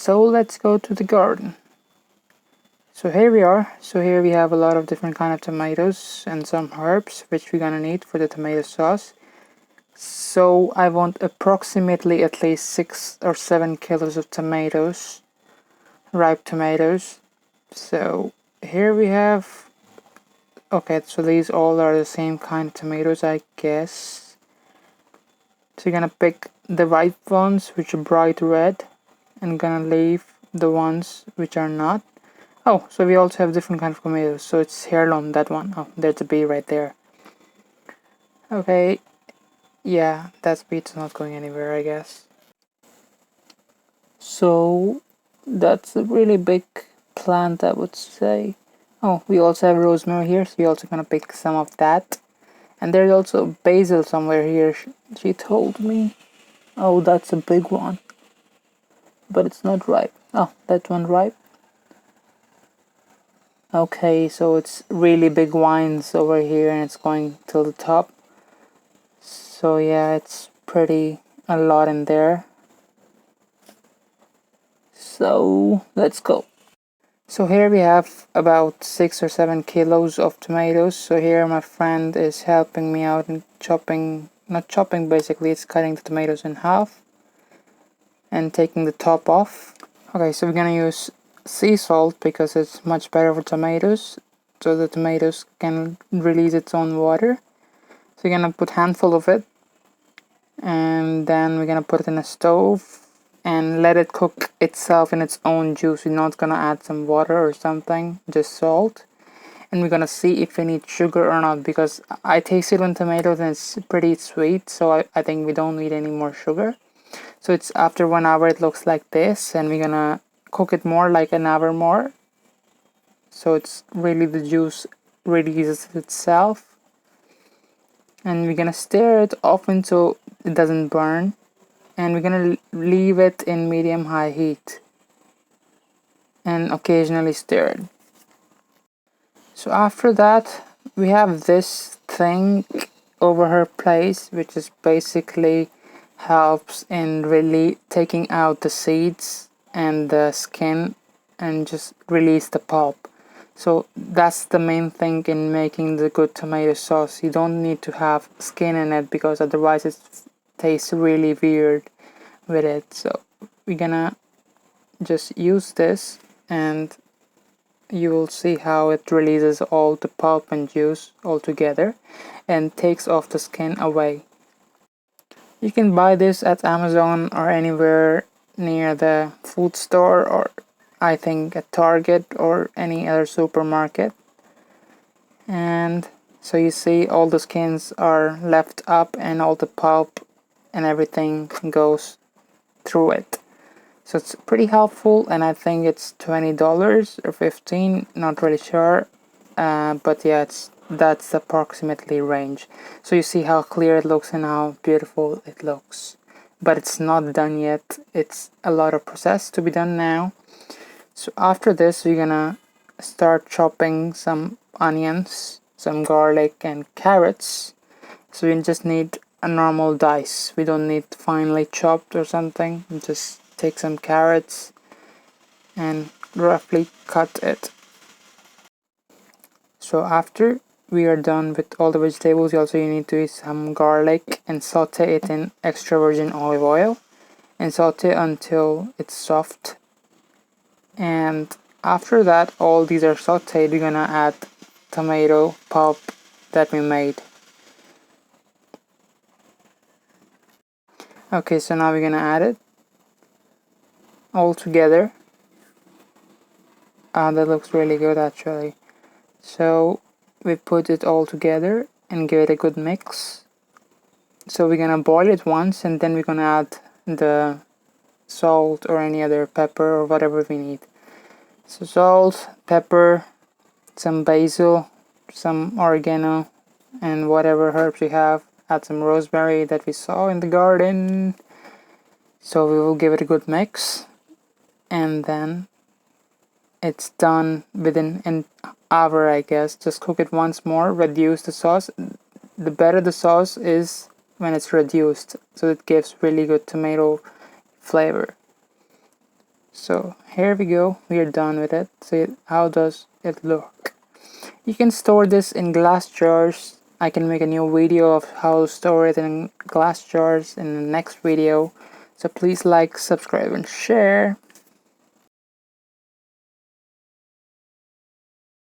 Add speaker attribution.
Speaker 1: So let's go to the garden. So here we are. So here we have a lot of different kind of tomatoes and some herbs which we're gonna need for the tomato sauce. So I want approximately at least 6 or 7 kilos of tomatoes, ripe tomatoes. So here we have, okay, so these all are the same kind of tomatoes, I guess. So you're gonna pick the ripe ones which are bright red and gonna leave the ones which are not. Oh, so we also have different kind of tomatoes. So it's heirloom, that one. Oh, there's a bee right there. Okay, yeah, that beet's not going anywhere, I guess. So that's a really big plant, I would say. Oh, we also have rosemary here, so we're also gonna pick some of that. And there's also basil somewhere here, she told me. Oh, that's a big one. But it's not ripe. Oh, that one ripe. Okay, so it's really big vines over here and it's going till the top. So yeah, it's pretty a lot in there. So let's go. So here we have about 6 or 7 kilos of tomatoes. So here my friend is helping me out in chopping, not chopping basically, it's cutting the tomatoes in half and taking the top off. Okay, so we're gonna use sea salt because it's much better for tomatoes, so the tomatoes can release its own water. So we're gonna put a handful of it and then we're gonna put it in a stove and let it cook itself in its own juice. We're not gonna add some water or something, just salt. And we're gonna see if we need sugar or not, because I tasted one tomatoes and it's pretty sweet, so I think we don't need any more sugar. So it's after 1 hour it looks like this, and we're gonna cook it more, like an hour more, so it's really the juice releases itself. And we're gonna stir it often so it doesn't burn, and we're gonna leave it in medium-high heat and occasionally stir it. So after that we have this thing over her place, which is basically helps in really taking out the seeds and the skin and just release the pulp. So that's the main thing in making the good tomato sauce. You don't need to have skin in it because otherwise it tastes really weird with it. So we're gonna just use this and you will see how it releases all the pulp and juice all together and takes off the skin away. You can buy this at Amazon or anywhere near the food store, or I think at Target or any other supermarket. And so you see all the skins are left up and all the pulp and everything goes through it. So it's pretty helpful, and I think it's $20 or $15, not really sure. But yeah, that's approximately range. So you see how clear it looks and how beautiful it looks. But it's not done yet. It's a lot of process to be done now. So after this, we're gonna start chopping some onions, some garlic, and carrots. So we just need a normal dice. We don't need finely chopped or something. Just take some carrots and roughly cut it. So after we are done with all the vegetables, you also need to use some garlic and saute it in extra virgin olive oil and saute until it's soft. And after that, all these are sauteed, we're gonna add tomato pulp that we made. Okay, so now we're gonna add it all together. That looks really good actually. So we put it all together and give it a good mix. So we're gonna boil it once and then we're gonna add the salt or any other pepper or whatever we need. So salt, pepper, some basil, some oregano, and whatever herbs we have. Add some rosemary that we saw in the garden. So we will give it a good mix, and then it's done within an hour, I guess. Just cook it once more, reduce the sauce. The better the sauce is when it's reduced, so it gives really good tomato flavor. So here we go, we are done with it. So how does it look? You can store this in glass jars. I can make a new video of how to store it in glass jars in the next video. So please like, subscribe and share.